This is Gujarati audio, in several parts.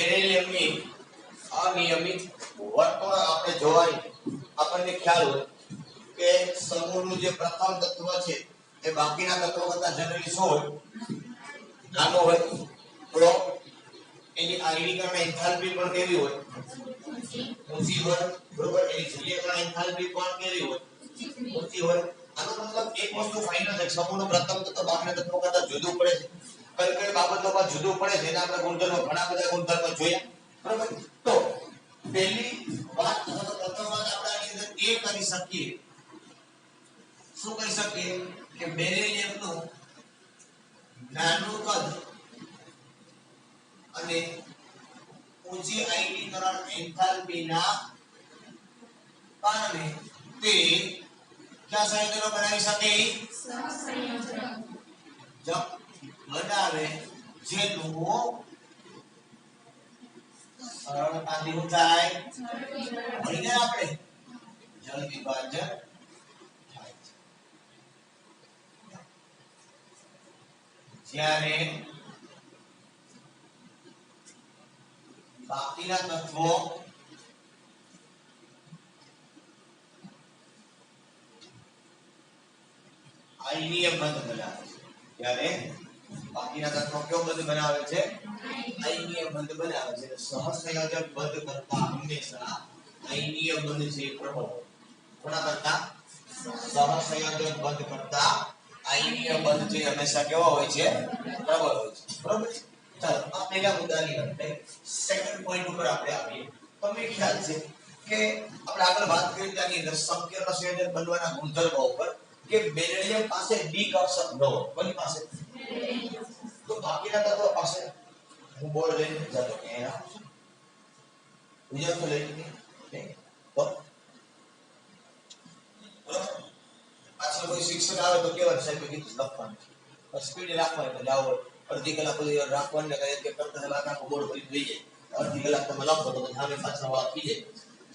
બેરિલિયમની અનિયમિત વર્તણૂક આપણે જોવાની આપણને ખ્યાલ હોય કે સમૂહનું જે પ્રથમ તત્વ છે એ બાકીના તત્વો કરતા જનરલી શું હોય? નાનો હોય. તો એની આયનીકરણ એન્થાલ્પી પણ કેવી હોય? ઊંચી હોય. બરોબર. એની જલીયકરણ એન્થાલ્પી પણ કેવી હોય? ઊંચી હોય. આનો મતલબ એક વસ્તુ ફાઇનલ છે, સમૂહનું પ્રથમ તત્વ બાકીના તત્વો કરતા જુદું પડે છે. કઈ કઈ બાબતોમાં જુદું પડે છે એના આપણે ગુણધર્મો ઘણા બધા ગુણધર્મો જોયા. બરોબર. તો પહેલી વાત તત્વમાં આપણે આની અંદર એ કરી શકીએ, શું કહી શકીએ કે બેરિલિયમનું નાનું કદ અને ઊંચી આયનીકરણ એન્થાલ્પીના કારણે તે કયા સંયોજનો બનાવી શકે? સહસંયોજક બનાવે, જેનું સરળતાથી શું થાય? ભણીને આપણે જળ વિભાજન થાય છે. જ્યારે બાકીના તત્વો આયનીય બંધ બનાવે છે, ત્યારે બાકીના તત્વો કયો બંધ બનાવે છે? આયનીય બંધ બનાવે છે. સહસંયોજક બંધ કરતા હંમેશા આયનીય બંધ છે પ્રબળ. કોના કરતા? સહસંયોજક બંધ કરતા આયનીય બંધ છે હંમેશા કેવો હોય છે? પ્રબળ હોય છે. બરોબર. ચાલો આ પહેલા મુદ્દાની આપણે સેકન્ડ પોઈન્ટ ઉપર આપણે આવીએ. તમને ખ્યાલ છે કે આપણે આગળ વાત કરી ત્યાંની અંદર સંકીર્ણ સંયોજન બનવાના ગુણધર્મો ઉપર કે બેરિલિયમ પાસે ડી કક્ષક ન હોય. કોની પાસે? તો બાકીના તત્વો પાસે હું બોલ લઈને જતો કે આ બીજા તો લઈને તો પાછળ કોઈ શિક્ષક આવે તો કેવા સાહેબ કીધું લખવાનું છે, સ્પીડ રાખવાની એટલે જાવ અડધી કલાક સુધી રાખવાનું ને કહે કે કરતા બાદ આખો બોર્ડ ભરી થઈ જાય. અડધી કલાક તમે લખો તો સામે પાછળ વાત થઈ જાય.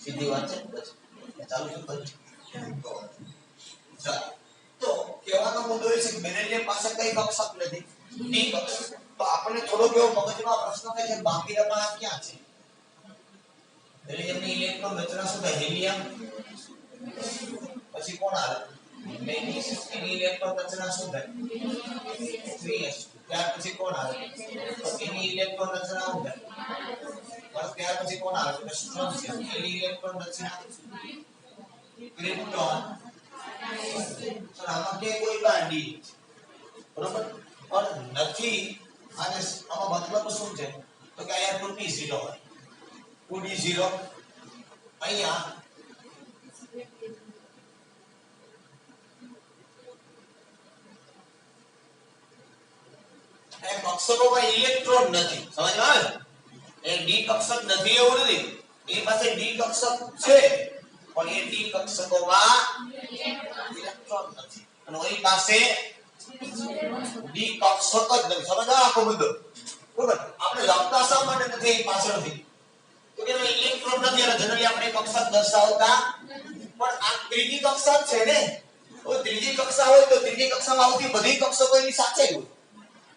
સીધી વાત છે. બસ ચાલુ છે. ચાલો તો કહેવાનો મુદ્દો એ છે કે બેરિલિયમ પાસે કઈ કક્ષક નથી? ડી કક્ષક. તો આપણે થોડો કેવો મગજમાં પ્રશ્ન થાય છે, બાકીના ક્યાં છે? બેરિલિયમની ઇલેક્ટ્રોન રચના શું થાય? હિલિયમ, પછી કોણ આવે? મેગ્નેશિયમ. એની ઇલેક્ટ્રોન રચના શું થાય? 3s. ત્યાર પછી કોણ આવે? તો એની ઇલેક્ટ્રોન રચના શું થાય? બસ ત્યાર પછી કોણ આવે? સ્ટ્રોન્શિયમ. એની ઇલેક્ટ્રોન રચના ક્રિપ્ટોન. તો આમાં કે કોઈ બાંડી બરોબર પણ નથી. અને આમાં મતલબ શું છે તો કે અહીંયા 2p0 હોય, 2d0 અહીંયા એ કક્ષકોમાં ઇલેક્ટ્રોન નથી. સમજમાં આવે? એ ડી કક્ષક નથી એવું નથી. એની પાસે ડી કક્ષક છે પણ એ ડી કક્ષકોમાં ઇલેક્ટ્રોન નથી. અને એની પાસે ડી કક્ષક જ નથી. સમજવા આખો મુદ્દો? બરોબર. આપણે લખતા શા માટે નથી? એ પાછળથી તો કે ઇલેક્ટ્રોન નથી અને જનરલી આપણે કક્ષક દર્શાવતા પણ આ ત્રીજી કક્ષક છે ને. તો ત્રીજી કક્ષા હોય તો ત્રીજી કક્ષામાં આવતી બધી કક્ષકો એની સાથે જ હોય.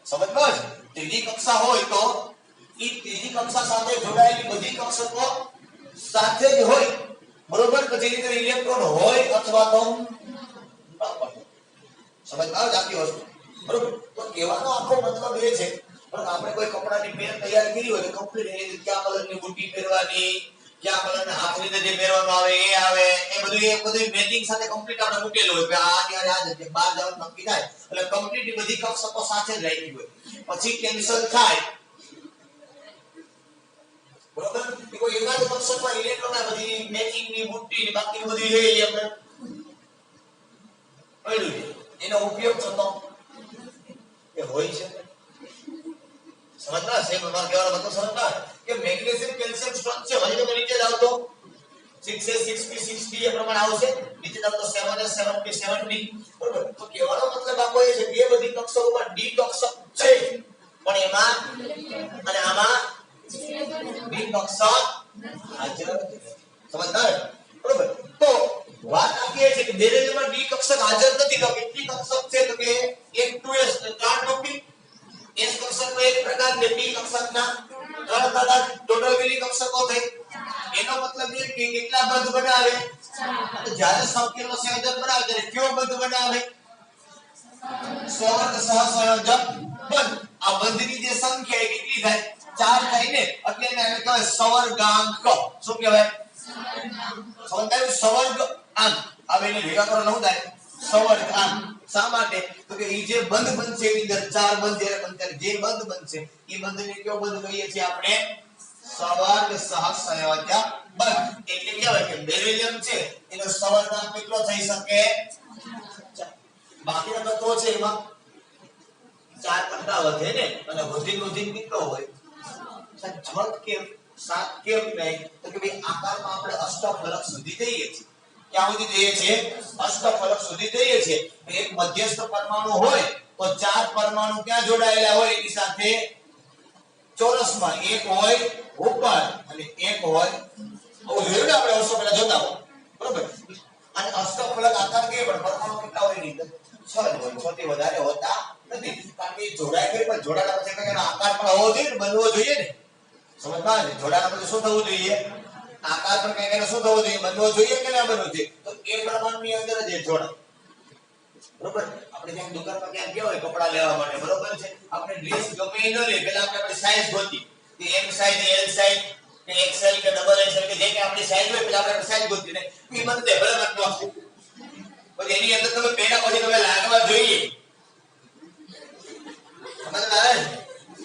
સમજમાં? ત્રીજી કક્ષા હોય તો એ ત્રીજી કક્ષા સાથે જોડાયેલી બધી કક્ષકો સાથે જ હોય. બરોબર. તો જેની અંદર ઇલેક્ટ્રોન હોય અથવા તો સમજમાં આવે આખી વસ્તુ? બરોબર. તો કહેવાનો આખો મતલબ એ છે પણ આપણે કોઈ કપડાની પેન તૈયાર કરી હોય તો કમ્પ્લીટ કયા કલરની બુટ્ટી પહેરવાની, કયા કલરના હાથની અંદર જે પહેરવાનું આવે એ આવે, એ બધું મેચિંગ સાથે કમ્પ્લીટ આપણે મૂકેલું હોય કે આ જગ્યાએ બહાર જવાનું નક્કી થાય એટલે કમ્પ્લીટ બધી કક્ષકો સાથે જ રાખી હોય. પછી કેન્સલ થાય. બરોબર. કોઈ એકાદ કક્ષકમાં ઇલેક્ટ્રોન બધી મેચિંગની બુટ્ટી બાકી બધી લઈ આપણે પડ્યું છે. એનો ઉપયોગ થતો એ હોય છે. સમજના છે? મારા કહેવાનો મતલબ સમજના કે મેગ્નેશિયમ કેલ્શિયમ સ્ટ્રોંગ છે. હજી તમે નીચે જાવ તો 6a 6p 6d એ પ્રમાણે આવશે. નીચે જાવ તો 7s 7p 7d. બરોબર. તો કહેવાનો મતલબ આખો એ છે કે બધી કક્ષકોમાં ડી કક્ષક છે પણ એમાં અને આમાં ડી કક્ષક હાજર નથી. સમજના? બરોબર. તો વાત આખી એ છે કે બેરિલિયમમાં ડી કક્ષક હાજર નથી. તો કેટલી કક્ષક છે તો કે એક 2s 4 ટોપી. S કક્ષકનો એક પ્રકાર ને P કક્ષકના 3 પ્રકાર કક્ષકો થઈ એનો મતલબ એ કે કેટલા બંધ બનાવે જ્યારે સંકેલો સંયોજક બનાવે ત્યારે કયો બંધ બનાવે સવર્ગ સહસંયોજક બંધ આ બંધની જે સંખ્યા એ કેટલી થાય 4 થાય ને એટલે એને કહેવાય સવર્ગાંક શું કહેવાય સવર્ગ અંક આ બેને ભેગા કરો શું થાય સવર્ગ અંક શા માટે તો કે ઈ જે બંધ બનશે એની અંદર 4 બંધ જ્યારે બનશે જે બંધ બનશે ઈ બંધને કયો બંધ કહીએ છીએ આપણે સવર્ગ સહસંયોજક બંધ એટલે કહેવાય કે બેરિલિયમ છે એનો સવર્ગાંક કેટલો થઈ શકે બાકીના તત્વો છે એમાં 4 કરતા વધે ને અને વધીને કેટલો હોય 6 કેમ 7 કેમ નહીં તો કે ભાઈ આકારમાં આપણે અષ્ટફલક સુધી જઈએ છીએ ક્યાં સુધી જઈએ છીએ અષ્ટફલક સુધી જઈએ છીએ એક મધ્યસ્થ પરમાણુ હોય તો 4 પરમાણુ ક્યાં જોડાયેલા હોય એની સાથે ચોરસમાં એક હોય ઉપર અને એક હોય આવું જોયું ને આપણે વર્ષો પહેલા જોતા હોય બરોબર અને અષ્ટફલક આકાર કે પણ પરમાણુ કેટલા હોય એની અંદર 6 હોય 6 થી વધારે હોતા નથી કારણ કે જોડાય કરી પણ જોડાના પછી એનો આકાર પણ હોવો જોઈએ ને બનવો જોઈએ ને સમજમાં આવે જોડાના પછી શું થવું જોઈએ આકાર પણ કઈ કઈ શું થવું જોઈએ બનવો જોઈએ કે ના બનવો જોઈએ તો એ પરમાણુની અંદર જ જોડાય બરોબર આપણે જેમ દુકાનમાં ક્યાં ગયા હોય કપડા લેવા માટે બરોબર છે આપણે ડ્રેસ ગમે એ ન લે પહેલા આપણે સાઈઝ ગોતી કે એમ સાઈઝ એલ સાઈઝ કે એક્સેલ કે ડબલ એક્સેલ કે જે કે આપણી સાઈઝ હોય પહેલા આપણે સાઈઝ ગોતી ને એ મને દે ભલે મત નોખો પછી એની અંદર તમે પહેલા પછી તમે લાગવા જોઈએ સમજ આવે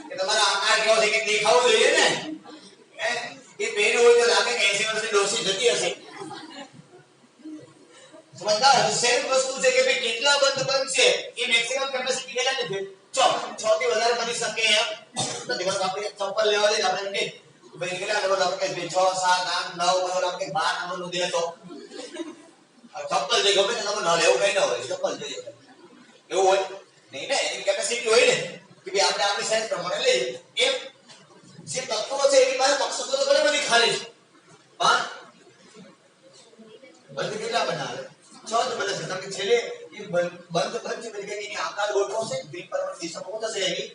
કે તમારા આકાર કેવો છે કે દેખાવું જોઈએ ને એ પહેર્યું હોય તો લાગે કે 80 વર્ષની ડોસી જતી હશે સમજદાર સેમ વસ્તુ છે કે ભાઈ કેટલા બંધ બનશે એ મેક્સિમમ કેપેસિટી કેટલા છે 6 થી વધારે બની શકે એમ નથી બસ આપણે ચપ્પલ લેવા દે આપણે કે ભાઈ કેટલા લેવલ આપણે 6 7 8 9 બરાબર આપણે 12 નંબરનું દે તો ચપ્પલ જે ગમે તમે ન લેવું કઈ ન હોય ચપ્પલ જોઈએ એવું હોય નહીં ને એની કેપેસિટી હોય ને કે ભાઈ આપણે આપણી સાઈઝ પ્રમાણે લઈએ એમ જે તત્વો છે એની પાસે કક્ષકો તો ઘણી બધી ખાલી છે પણ બંધ કેટલા બનાવે 6 જ બને છે કારણ કે છેલ્લે એ બંધ બનશે એટલે એની આકાર ગોઠવશે દ્વિપરમાણુ દિશામાં થશે એની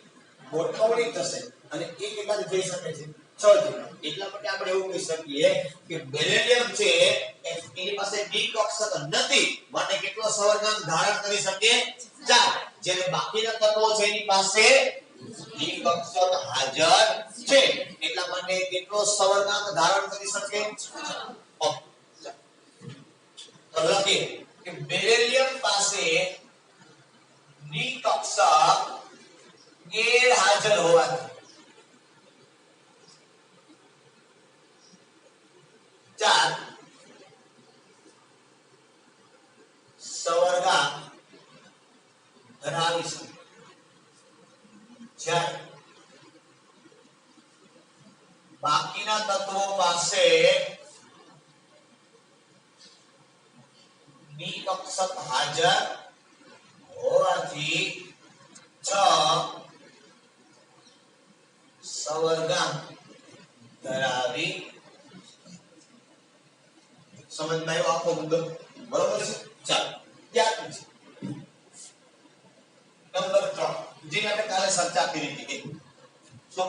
ગોઠવણી થશે અને એ કેટલા થઈ શકે છે 6 થી એટલા માટે આપણે એવું કહી શકીએ કે બેરિલિયમ છે એની પાસે ડી કક્ષક નથી માટે કેટલો સવર્ગાંક ધારણ કરી શકે 4 જ્યારે બાકીના તત્વો છે એની પાસે ડી કક્ષક હાજર છે એટલા માટે કેટલો સવર્ગાંક ધારણ કરી શકે તો લખીએ કે બેરિલિયમ પાસે ડી કક્ષક ગેરહાજર હોવાથી 4 સવર્ગાંક ધરાવી શકે જ્યારે બાકીના તત્વો પાસે ડી કક્ષક હાજર હોવાથી 6 સવર્ગાંક ધરાવી સમજમાં આવ્યો આખો મુદ્દો બરોબર છે ચાલો ત્યાર પછી નંબર 3 જે આપણે કાલે ચર્ચા કરી હતી તો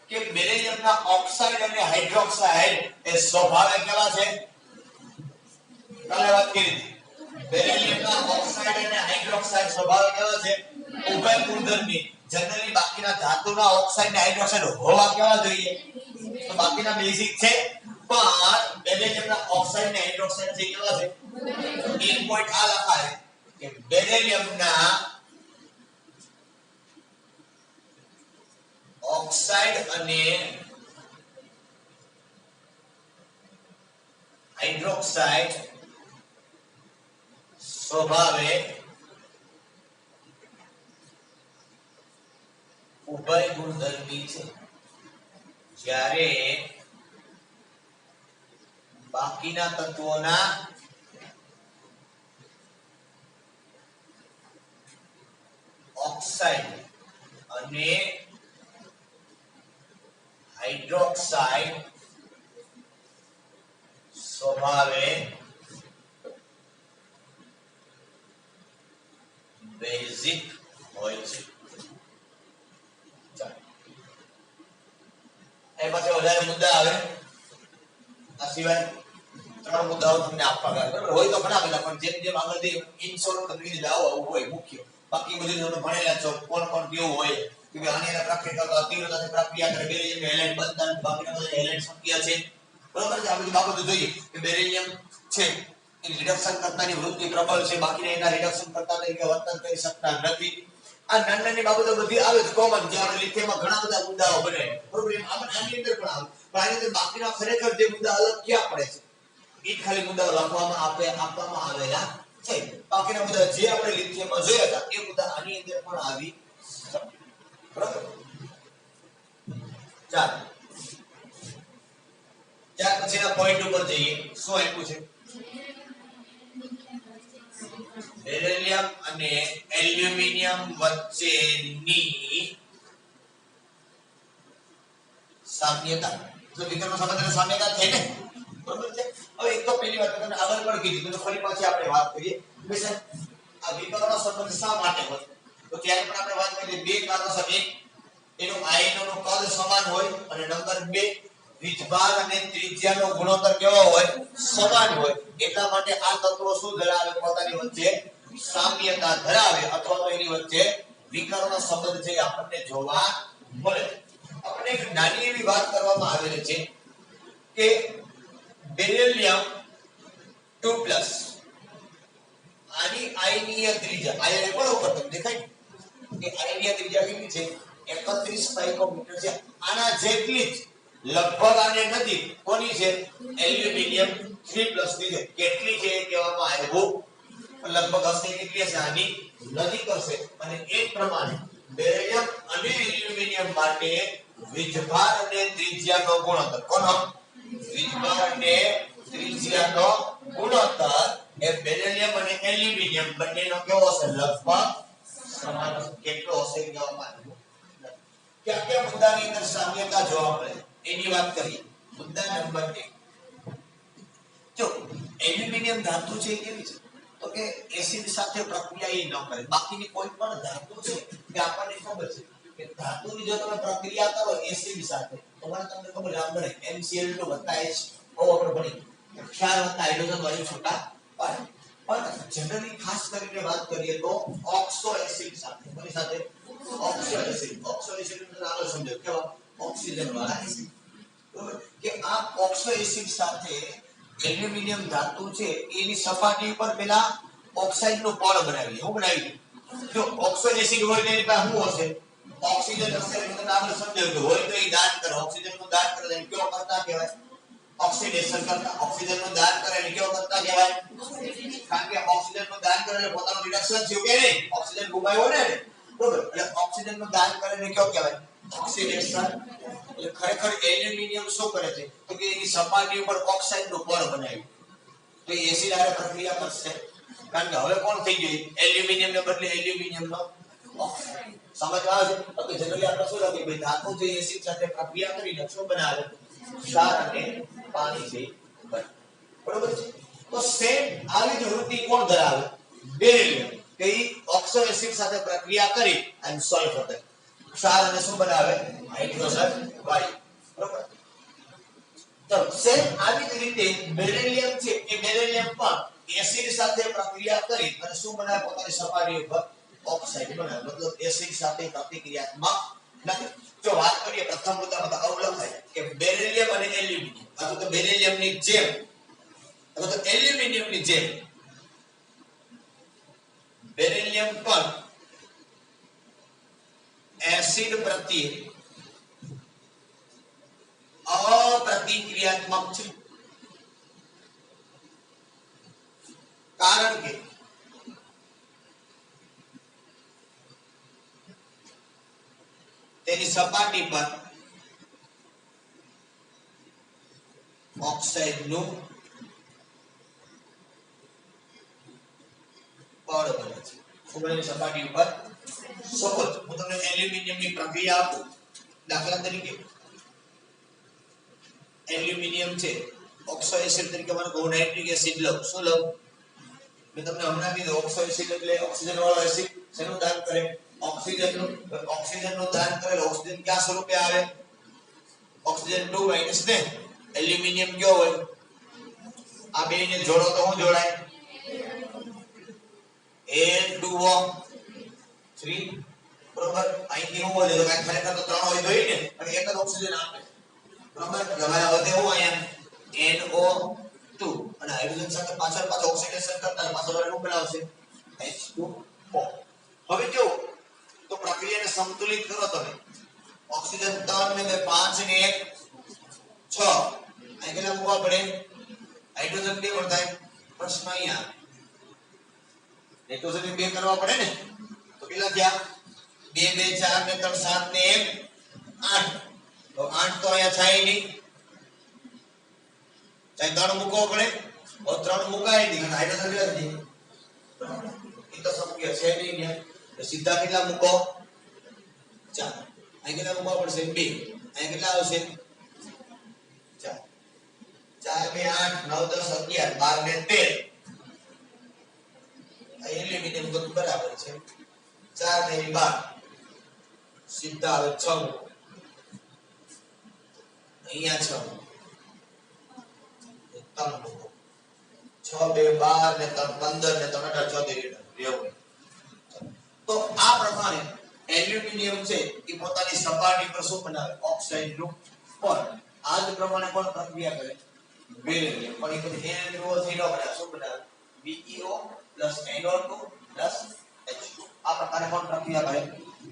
કે બેરિલિયમના ઓક્સાઇડ અને હાઇડ્રોક્સાઇડ એ સ્વભાવે કેવા છે કાલે વાત કરી હતી બેરિલિયમના ઓક્સાઇડ અને હાઇડ્રોક્સાઇડ સ્વભાવે કેવા છે ઉભય ગુણધર્મી જનરલી બાકીના ધાતુના ઓક્સાઇડ અને હાઇડ્રોક્સાઇડ હોવા કેવા જોઈએ તો બાકીના બેઝિક છે પણ બેરિલિયમના ઓક્સાઇડ અને હાઇડ્રોક્સાઇડ જે કેવા છે એક પોઈન્ટ આ લખાય કે બેરિલિયમના ઓક્સાઇડ અને હાઇડ્રોક્સાઇડ સ્વભાવે ઉભય ગુણધર્મી છે જ્યારે બાકીના તત્વોના ઓક્સાઇડ અને હાઇડ્રોક્સાઇડ સ્વભાવે બેઝિક હોય છે ચાલો એ પછી વધારે મુદ્દા આવે સિવાય ત્રણ મુદ્દાઓ તમને આપવા ગયા બરાબર હોય તો ઘણા બધા પણ જેમ જેમ આગળ જઈએ ઇન શોર્ટ તમને કીધું આવું હોય મુખ્ય બાકી બધું તમે ભણેલા છો કોણ કોણ કેવું હોય કે આની પ્રેક્ટિકલ તીવ્રતાથી પ્રક્રિયા કરે બેરિલિયમ હેલાઇડ બંધન બાકીના બધા હેલાઇડ શક્ય છે બરાબર છે આ બધી બાબતો જોઈએ કે બેરિલિયમ છે એ રિડક્શન કરતાની વૃત્તિ પ્રબળ છે બાકીના એના રિડક્શન કરતા તરીકે વર્તન કરી શકતા નથી આ નાની બાબતો બધી આવે છે કોમન જે આપણે લિથિયમમાં ઘણા બધા મુદ્દાઓ બને બરોબર આની અંદર પણ આવે પણ આની અંદર બાકીના ખરેખર જે મુદ્દા અલગ ક્યાં પડે છે એ ખાલી મુદ્દાઓ લખવામાં આપવામાં આવેલા છે બાકીના મુદ્દા જે આપણે લિથિયમમાં જોયા હતા એ મુદ્દા આની અંદર પણ આવી બરાબર ચાલો ત્યાર પછીના પોઈન્ટ ઉપર જઈએ શું આપ્યું છે બેરિલિયમ અને એલ્યુમિનિયમ વચ્ચેની સામ્યતા તો વિકર્ણ સંબંધની સામ્યતા છે ને બરોબર છે હવે એક તો પહેલી વાત તમને આગળ પણ કીધી તો ફરી પાછી આપણે વાત કરીએ કે આ વિકર્ણ સંબંધ શા માટે હોય તો ત્યારે પણ આપણે વાત કરીએ બે કારણોસર એક એનું આયનોનું કદ સમાન હોય અને નંબર 2 વીજભાર અને ત્રિજ્યાનો ગુણોત્તર કેવો હોય સમાન હોય એટલા માટે આ તત્વો શું ધરાવે પોતાની વચ્ચે સામ્યતા ધરાવે અથવા તો એની વચ્ચે વિકર્ણ સંબંધ છે આપણને જોવા મળે આપણે એક નાની એવી વાત કરવામાં આવેલી છે કે બેરિલિયમ 2+ આની આયનીય ત્રિજ્યા આયન પણ ઉપર તમને દેખાય કે આયનીય ત્રિજ્યા કેટલી છે 31 પાઇકોમીટર છે આના જેટલી જ લગભગ આને નથી કોની છે એલ્યુમિનિયમ 3+ ની છે કેટલી છે એ કહેવામાં આવ્યું લગભગ હશે કેટલી હશે આની નજીક હશે અને એ પ્રમાણે બેરિલિયમ અને એલ્યુમિનિયમ માટે વીજભાર અને ત્રિજ્યાનો ગુણોત્તર કોનો વીજભાર અને ત્રિજ્યાનો ગુણોત્તર એ બેરિલિયમ અને એલ્યુમિનિયમ બંનેનો કેવો હશે લગભગ સમાન હશે કેટલો હશે કહેવામાં આવ્યું ક્યાં ક્યાં મુદ્દાની અંદર સામ્યતા જોવા મળે એની વાત કરીએ મુદ્દા નંબર 1 જો એલ્યુમિનિયમ ધાતુ છે કેવી છે તો કે એસિડ સાથે પ્રક્રિયા એ ન કરે બાકીની કોઈ પણ ધાતુ છે કે આપણને ખબર છે કે ધાતુની જો તમે પ્રક્રિયા કરો એસિડ સાથે તો તમને ખબર આપણે MCl2 + H આપણે ભણી ક્ષાર વત્તા હાઇડ્રોજન વાયુ છૂટા પાડે પણ જનરલી ખાસ કરીને વાત કરીએ તો ઓક્સો એસિડ સાથે કોની સાથે ઓક્સો એસિડ નું આગળ સમજો કેવા ઓક્સિજન વાળા એસિડ બરોબર કે આ ઓક્સો એસિડ સાથે એલ્યુમિનિયમ ધાતુ છે એની સપાટી ઉપર પેલા ઓક્સાઇડ નું પડ બનાવી હું બનાવી જો ઓક્સો એસિડ હોય તો એની પાસે શું હશે ઓક્સિજન હશે એટલે આપણે સમજાવ્યું કે હોય તો એ દાન કરે ઓક્સિજન નું દાન કરે એટલે કેવો કરતા કહેવાય ઓક્સિડેશન કરતા ઓક્સિજન નું દાન કરે એટલે કેવો કરતા કહેવાય કારણ કે ઓક્સિજન નું દાન કરે એટલે પોતાનું રિડક્શન થયું કે નહીં ઓક્સિજન ગુમાવ્યો ને બરોબર એટલે ઓક્સિજન નું દાન કરે એટલે કેવો કહેવાય ઓક્સિડેશન એટલે ખરેખર એલ્યુમિનિયમ શું કરે છે તો કે એની સપાટી ઉપર ઓક્સાઇડ નું પડ બનાવ્યું તો એસિડ આરે પ્રક્રિયા કરશે કારણ કે હવે કોણ થઈ ગયું એલ્યુમિનિયમ ને બદલે એલ્યુમિનિયમ નો ઓક્સાઇડ સમજ આવે છે તો જનરલી આપણે શું લખીએ ભાઈ ધાતુ જે એસિડ સાથે પ્રક્રિયા કરીને શું બનાવે ક્ષાર અને પાણી છે બરોબર છે તો સેમ આવી જ વૃત્તિ કોણ ધરાવે બેરિલિયમ કે ઓક્સો એસિડ સાથે પ્રક્રિયા કરી અને સલ્ફર થાય ક્ષાર અને શું બનાવે હાઇડ્રોજન વાયુ બરોબર તો સેમ આવી જ રીતે બેરિલિયમ છે એ બેરિલિયમ પણ એસિડ સાથે પ્રક્રિયા કરી અને શું બનાવે પોતાની સપાટી ઉપર ઓક્સાઇડ બનાવે મતલબ એસિડ સાથે પ્રતિક્રિયાત્મક નથી જો વાત કરીએ પ્રથમ મુદ્દામાં તો અવલંબ થાય કે બેરિલિયમ અને એલ્યુમિનિયમ અથવા તો બેરિલિયમની જેમ અથવા તો એલ્યુમિનિયમની જેમ બેરિલિયમ પણ એસિડ પ્રત્યે અપ્રતિક્રિયાત્મક છે કારણ કે તેની સપાટી પર ઓક્સાઇડ નું પડ બને છે ફૂગની સપાટી ઉપર સપોઝ હું તમને એલ્યુમિનિયમની પ્રક્રિયા આપું દાખલા તરીકે એલ્યુમિનિયમ છે ઓક્સો એસિડ તરીકે મને કહું નાઇટ્રિક એસિડ લઉં શું લઉં મેં તમને હમણાં કીધું ઓક્સો એસિડ એટલે ઓક્સિજન વાળો એસિડ શેનું દાન કરે ઓક્સિજનનું દાન કરે ઓક્સિજન ક્યાં સ્વરૂપે આવે ઓક્સિજન 2 - ને એલ્યુમિનિયમ કયો હોય આ બે ને જોડો તો શું જોડાય N2O3 બરોબર અહીંથી શું બોલે તો કે ખરેખર તો ત્રણ હોય જોઈએ ને અને એક જ ઓક્સિજન આપે બરોબર હવે વધે હું અહીંયા NO2 અને હાઇડ્રોજન સાથે પાછળ ઓક્સિડેશન કરતા પાછળ શું બનાવશે H2O હવે જો તો પ્રક્રિયાને સંતુલિત કરો તમે ઓક્સિજન 3 ને 5 ને 1 6 અહીં કેટલા મૂકવા પડે હાઇડ્રોજન 2 પણ થાય પ્રશ્ન અહીંયા નાઇટ્રોજન 2 કરવા પડે ને તો કેટલા થયા 2 2 4 ને 3 7 ને 1 8 તો 8 તો અહીંયા થાય નહીં ચાહે 3 મૂકવો પડે તો 3 મુકાય નહીં અને હાઇડ્રોજન કેટલા થઈ એ તો શક્ય છે નહીં ને તો સીધા કેટલા મૂકો 4 અહીં કેટલા મૂકવા પડશે 2 અહીં કેટલા આવશે 4 4 2 8 9 10 11 12 ને 13 એલ્યુમિનિયમ બધું બરાબર છે 4 ને 12 સીધા આવે 6 અહીંયા 6 3 મૂકો 6 2 12 ને 3 15 ને 3 18 34 રેવું તો આ પ્રમાણે એલ્યુમિનિયમ છે એ પોતાની સપાટી પર શું બનાવે ઓક્સાઇડ નું પણ આ જ પ્રમાણે કોણ પ્રક્રિયા કરે બેરિલિયમ પણ એ બધી NO3 નો બનાવે શું બનાવે BeO plus NO2 plus H2 આ પ્રકારે કોણ પ્રક્રિયા કરે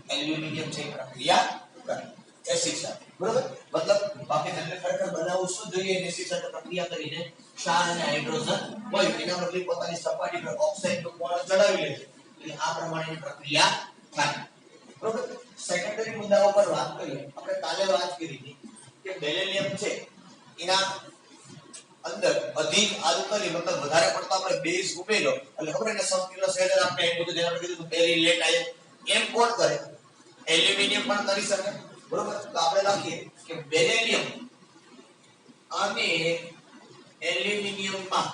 એલ્યુમિનિયમ છે પ્રક્રિયા કરે એસિડ સાથે બરોબર મતલબ બાકી તમને ખરેખર બનાવવું શું જોઈએ એસિડ સાથે પ્રક્રિયા કરીને ક્ષાર અને હાઇડ્રોજન હોય એના બદલે પોતાની સપાટી પર ઓક્સાઇડ નું કોણ ચડાવી લે છે એટલે આ પ્રમાણેની પ્રક્રિયા થાય બરોબર સેકન્ડરી મુદ્દાઓ પર વાત કરીએ આપણે કાલે વાત કરી હતી કે બેરિલિયમ છે એના અંદર અધિક આલ્કલી મતલબ વધારે પડતો આપણે બેઝ ઉમેર્યો એટલે ખબર ને સંકીર્ણ સંયોજન આપણે એક બધું જેને આપણે કીધું બેરિલેટ આયન એમ કોણ કરે એલ્યુમિનિયમ પણ કરી શકે બરોબર તો આપણે લખીએ કે બેરિલિયમ અને એલ્યુમિનિયમમાં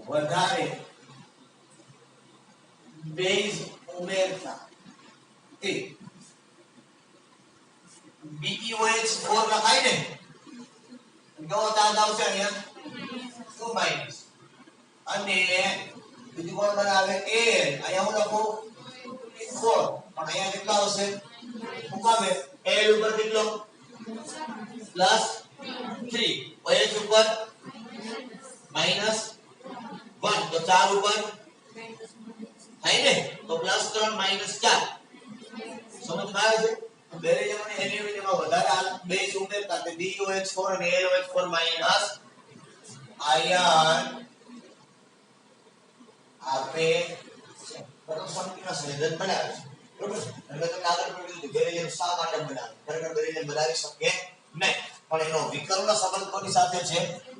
વધારે બેઝ ઉમેરતા તે BeOH4 લખાય ને ગો ચાર્જ આવશે અહીંયા 2 માઈનસ અને બીજું કોણ બનાવે Al અહીંયા હું લખું 4 પણ અહીંયા કેટલા આવશે મુકામે Al ઉપર કેટલો પ્લસ 3 OH ઉપર માઈનસ 1 તો 4 ઉપર થાય ને તો +3 -4 સમજ આવે છે બેરિલિયમ અને એલ્યુમિનિયમમાં વધારે બેઝ ઉમેરતા તે BeOH4 અને AlOH4 માઈનસ આયન આપે બરાબર સંકીર્ણ સંયોજન બનાવે છે બરાબર એટલે તમે આગળ પણ કીધું બેરિલિયમ શા માટે બનાવે ખરેખર બેરિલિયમ બનાવી શકે નહીં પણ એનો વિકર્ણ સંબંધ કોની સાથે છે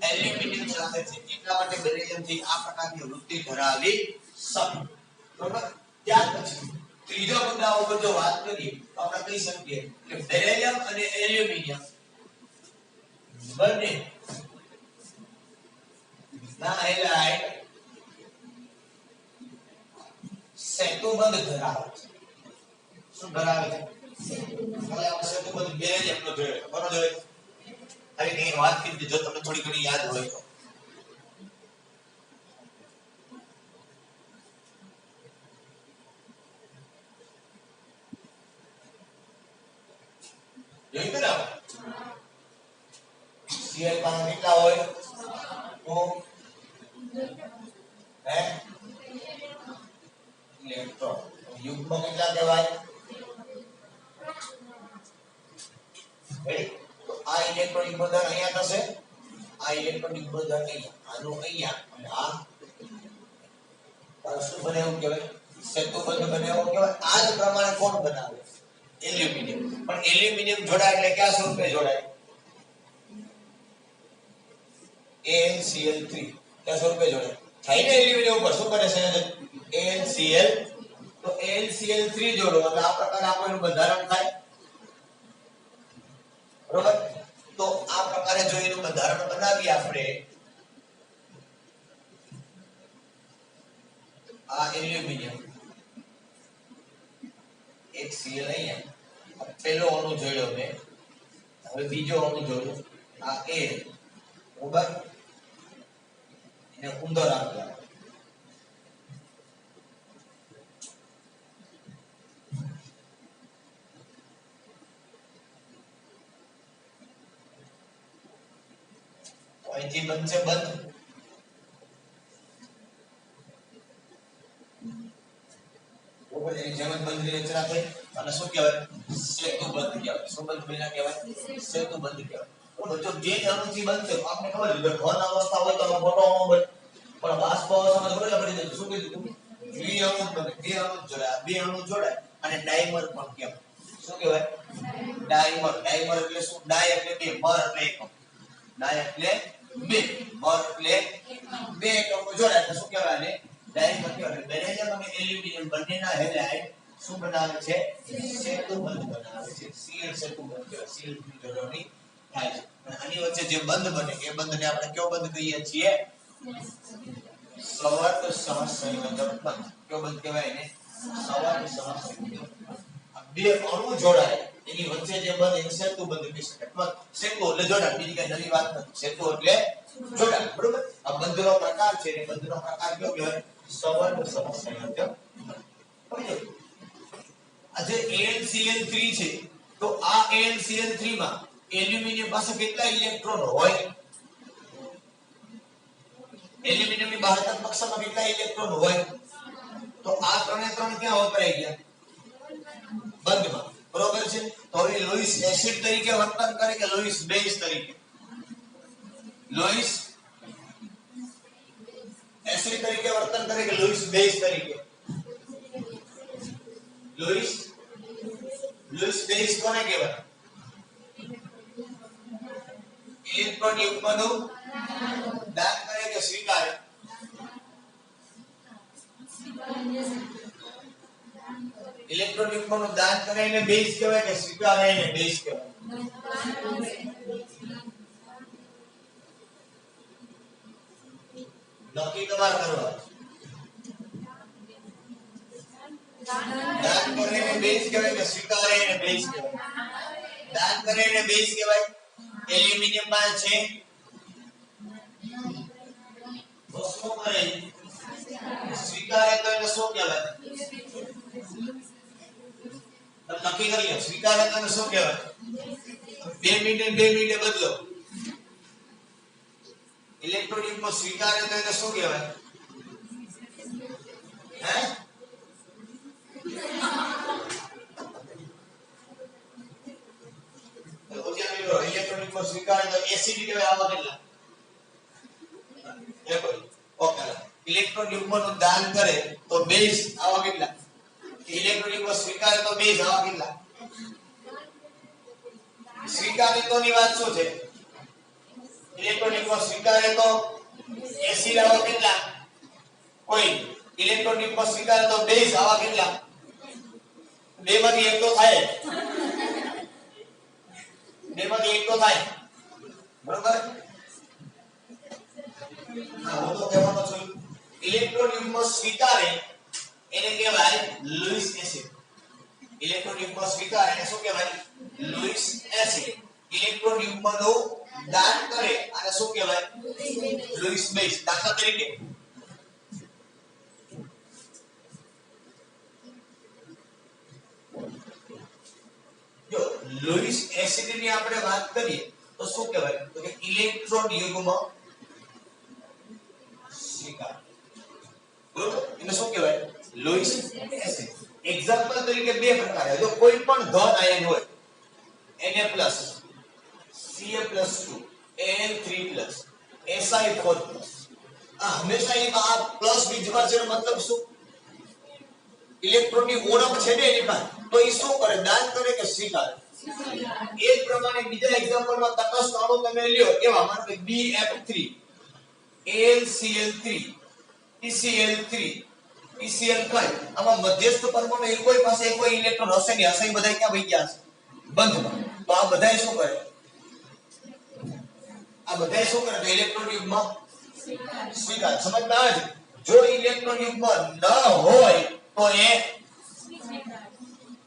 એલ્યુમિનિયમ સાથે છે એટલા માટે બેરિલિયમ થી આ પ્રકારની વૃત્તિ ધરાવી શકે બરાબર ત્યાર પછી ત્રીજો મુદ્દા ઉપર જો વાત કરીએ તો આપણે કહી શકીએ કે બેરિલિયમ અને એલ્યુમિનિયમ બંને ના હેલાઇડ સેતુબંધ ધરાવે છે શું ધરાવે છે હવે આપણે સેતુબંધ બેરિલિયમ નો જોયો કોનો જોયો આવી કઈ વાત કરી જો તમને થોડી ઘણી યાદ હોય તો જોઈ તો ના Cl પાવર કેટલા હોય તો હે ઇલેક્ટ્રોન યુગ્મ કેટલા કહેવાય તો આ ઇલેક્ટ્રોનિક બંધન અહીંયા થશે આ ઇલેક્ટ્રોનિક બંધન અહીંયા આનું અહીંયા અને આ શું બને એવું કહેવાય સેતુબંધ બને એવું કહેવાય આ જ પ્રમાણે કોણ બનાવે એલ્યુમિનિયમ પણ એલ્યુમિનિયમ જોડાય એટલે કયા સ્વરૂપે જોડાય AnCl3 કયા સ્વરૂપે જોડાય થાય ને એલ્યુમિનિયમ ઉપર શું કરે છે AnCl તો AnCl3 જોડો એટલે આ પ્રકારે આપણું બંધારણ થાય બરોબર તો આ પ્રકારે જો એનું બંધારણ બનાવીએ આપણે આ એલ્યુમિનિયમ એક Cl અહીંયા પહેલો અણુ જોયો મેં હવે બીજો અણુ જોયો આ A બરોબર, એને ઊંધો રાખજો. અહીંથી બનશે બંધ. એની જેમ જ બંધની રચના થઈ અને શું કહેવાય? સેતુ બંધ કહેવાય. શું બંધ બન્યા કહેવાય? સેતુ બંધ કહેવાય. બરોબર. જો જે અણુથી બનશે આપણે ખબર છે ઘન અવસ્થા હોય તો મોટો અણુ બને, પણ બાષ્પ અવસ્થામાં ખબર પડી જાય શું કીધું? દ્વિ અણુ બને. બે અણુ જોડાય, બે અણુ જોડાય અને ડાયમર પણ કહેવાય. શું કહેવાય? ડાયમર. ડાયમર એટલે શું? ડાય એટલે બે, મર એટલે એક. ડાય એટલે બે, મર એટલે બે એકમો જોડાય એટલે શું કહેવાય? ને ડાયમર કહેવાય. બેરિલિયમ અને એલ્યુમિનિયમ બંનેના હેલાઇડ શું બનાવે છે? સેતુ બંધ બનાવે છે. સીએલ સેતુ બંધ કહેવાય. સીએલ જોડણી થાય છે. અને આની વચ્ચે જે બંધ બને એ બંધને આપણે કયો બંધ કહીએ છીએ? સવર્ત સહસંયોજક બંધ. કયો બંધ કહેવાય? ને સવર્ત સહસંયોજક. બે અણુ જોડાય એની વચ્ચે જે બંધ એને સેતુ બંધ કહી શકાય. અથવા સેતુ એટલે જોડાણ, બીજી કઈ નવી વાત નથી. સેતુ એટલે જોડાણ. બરોબર. આ બંધનો પ્રકાર છે એ બંધનો પ્રકાર કયો કહેવાય? સવર્ત સહસંયોજક. આજે AlCl3 છે તો આ AlCl3 માં એલ્યુમિનિયમ પાસે કેટલા ઇલેક્ટ્રોન હોય? એલ્યુમિનિયમની બહારના કક્ષામાં કેટલા ઇલેક્ટ્રોન હોય? તો આ ત્રણે ત્રણ ક્યાં વપરાઈ ગયા? બંધમાં. બરોબર છે. તો હવે લોઈસ એસિડ તરીકે વર્તન કરે કે લોઈસ બેઝ તરીકે? લોઈસ એસિડ તરીકે વર્તન કરે કે લોઈસ બેઝ તરીકે? લોઈસ બેઝ કોને કહેવાય? ઇલેક્ટ્રોન યુગ્મનું દાન કરે કે સ્વીકારે? ઇલેક્ટ્રોન યુગ્મનું દાન કરે એને બેઝ કહેવાય કે સ્વીકારે એને બેઝ કહેવાય? નક્કી તમારે કરવા. દાન કરે એને બેઝ કહેવાય કે સ્વીકારે એને બેઝ કહેવાય? દાન કરે એને બેઝ કહેવાય. એલ્યુમિનિયમ માં છે તો શું કરે? સ્વીકારે તો એને શું કહેવાય? નક્કી કરી લો. સ્વીકારે તો એને શું કહેવાય? 2 મિનિટે બદલો. ઇલેક્ટ્રોન યુગ્મ સ્વીકારે તો એને શું કહેવાય? હે? ઇલેક્ટ્રોન યુગ્મ સ્વીકારે તો એસિડ કહેવાય. આવા કેટલા? ઓકે. ઇલેક્ટ્રોન યુગ્મનું દાન કરે તો બેઝ આવા કેટલા? ઇલેક્ટ્રોન યુગ્મ સ્વીકારે તો બેઝ આવા કેટલા? સ્વીકારિતોની વાત શું છે? ઇલેક્ટ્રોન યુગ્મ સ્વીકારે તો એસિડ આવા કેટલા? કોઈ. ઇલેક્ટ્રોન યુગ્મ સ્વીકારે તો બેઝ આવા કેટલા? બે માંથી એક તો થાય. બે માંથી એક તો થાય. બરોબર. હું તો કહેવાનો છું ઇલેક્ટ્રોન યુગ્મ સ્વીકારે એને કહેવાય લुईस એસિડ. ઇલેક્ટ્રોન યુગ્મ સ્વીકારે એને શું કહેવાય? લुईस એસિડ. ઇલેક્ટ્રોન યુગ્મનું દાન કરે અને શું કહેવાય? લुईस બેઝ. દાખલા તરીકે જો લुईस એસિડ ની આપણે વાત કરીએ તો શું કહેવાય? તો કે ઇલેક્ટ્રોન યુગ્મ સ્વીકાર. બરોબર. એને શું કહેવાય? લुईस એસિડ. એક્ઝામ્પલ તરીકે બે પ્રકાર છે. જો કોઈ પણ ધન આયન હોય Na+, Ca+2, Al3+, Si4+, આ હંમેશા એમાં આ પ્લસ બીજમાં છે મતલબ શું? ઇલેક્ટ્રોનની ઓળખ છે ને એની પાસે તો એ શું કરે? દાન કરે કે સ્વીકારે? એ જ પ્રમાણે બીજા એક્ઝામ્પલમાં તટસ્થ અણુ તમે લ્યો કેવા? માનો કે BF3, AlCl3, PCl3, PCl5. આમાં મધ્યસ્થ પરમાણુ એ કોઈ પાસે કોઈ ઇલેક્ટ્રોન હશે નહીં. હશે બધા ક્યાં વહી ગયા હશે? બંધમાં. તો આ બધાય શું કરે? આ બધાય શું કરે? તો ઇલેક્ટ્રોન યુગ્મ સ્વીકાર. સમજમાં આવે છે? જો ઇલેક્ટ્રોન યુગ્મ ન હોય તો એ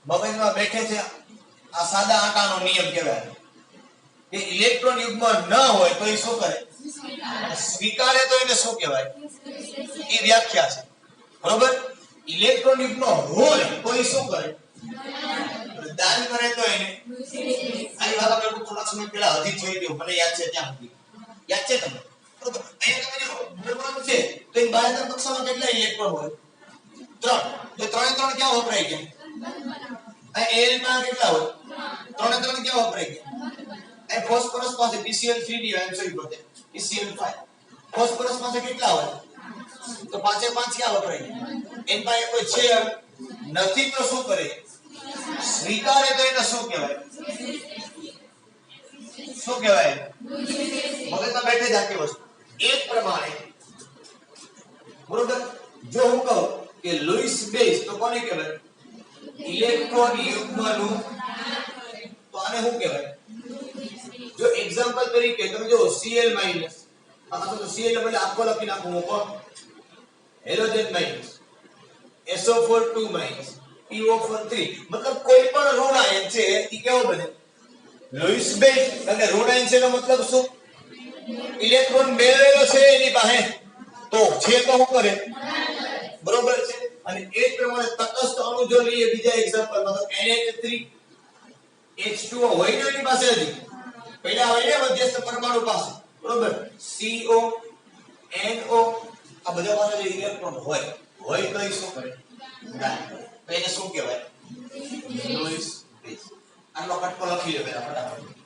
મગજમાં બેઠે છે આ સાદા આંટાનો નિયમ કહેવાય કે ઇલેક્ટ્રોન યુગ્મ ન હોય તો એ શું કરે? સ્વીકારે તો એને શું કહેવાય? એ વ્યાખ્યા છે, બરોબર. ઇલેક્ટ્રોન યુગ્મ હોય તો એ શું કરે? દાન કરે તો એને. આની વાત આપણે થોડા સમય પહેલા હજી જોઈ ગયો, મને યાદ છે ત્યાં સુધી. યાદ છે તમને? બરોબર. અહીંયા તમે જો બોલવાનું છે તો એ બાહ્યતમ કક્ષામાં કેટલા ઇલેક્ટ્રોન હોય? 3. તો 3 3 ક્યાં વપરાય ગયા? આ એલ માં કેટલા હોય? 3 3 ક્યાં વપરાય ગયા? આ ફોસ્ફરસ પાસે PCl3D આમ સોરી બોલતે PCl5. ફોસ્ફરસ પાસે કેટલા હોય? તો 5 5 ક્યાં વપરાય ગયા? એન પાસે કોઈ છે નથી તો શું કરે? સ્વીકારે તો એને શું કહેવાય? શું કહેવાય? મગજમાં બેઠે જ આખી વસ્તુ એક પ્રમાણે, બરોબર. જો હું કહું કે લુઈસ બેઝ તો કોને કહેવાય? ઇલેક્ટ્રોન યુગ્મનું. તો આને શું કહેવાય? જો એક્ઝામ્પલ તરીકે તમે જો Cl- અથવા તો Cl એટલે આખો લખી નાખું હું કોણ? Halogen minus, SO4 2 minus, PO4 3. મતલબ કોઈ પણ ઋણ આયન છે એ કેવો બને? Louis base. એટલે ઋણ આયન છે એનો મતલબ શું? ઇલેક્ટ્રોન મેળવેલો છે એની પાસે તો છે તો શું કરે? બરોબર છે. અને એ જ પ્રમાણે તટસ્થ અણુ જો લઈએ બીજા એક્ઝામ્પલમાં તો NH3 H2O હોય ને એની પાસે હજી પહેલા હોય ને મધ્યસ્થ પરમાણુ પાસે, બરોબર. CO NO આ બધા પાસે જે ઇલેક્ટ્રોન હોય તો એ શું કરે? દાન કરે. તો એને શું કહેવાય? Louis base. આનો કટકો લખી લો પહેલા ફટાફટ.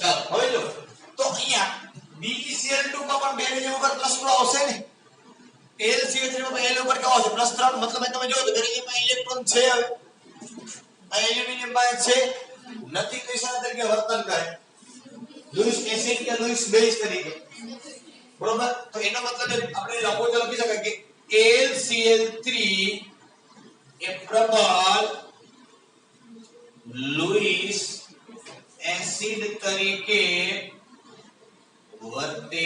ચાલો હવે જો તો અહીંયા BeCl2 માં પણ બેની ઉપર પ્લસ આવશે ને? LCH3 માં L ઉપર કેવો આવશે? +3. મતલબ તમે જો તો બેરિયમમાં ઇલેક્ટ્રોન છે, હવે આ એલ્યુમિનિયમ પાસે છે નથી તો શા તરીકે વર્તન કરે? લુઈસ એસિડ કે લુઈસ બેઝ તરીકે, બરોબર. તો એનો મતલબ આપણે લખો તો લખી શકાય કે LCl3 એ પ્રબળ લુઈસ એસિડ તરીકે વર્તે